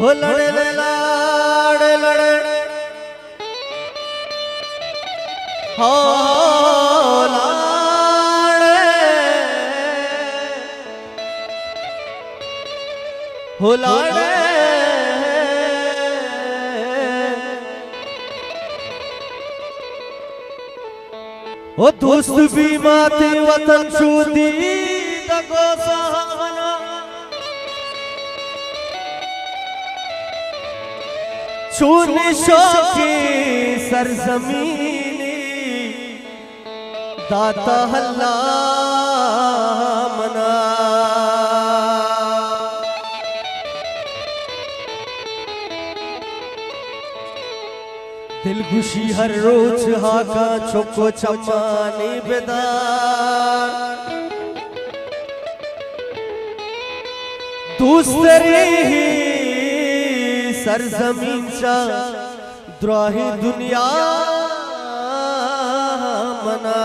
हो लड़े लड़े लड़े हो लाड़े हो लाड़े ओ दोस्त भी माते वतन शुदी दगो सहाना चूनी शौकी सरजमीनी दाता हल्ला मना दिल खुशी हर रोज हाका छोको चम्मानी बेदार दूसरी ही सरजमीन चा द्रोही दुनिया मना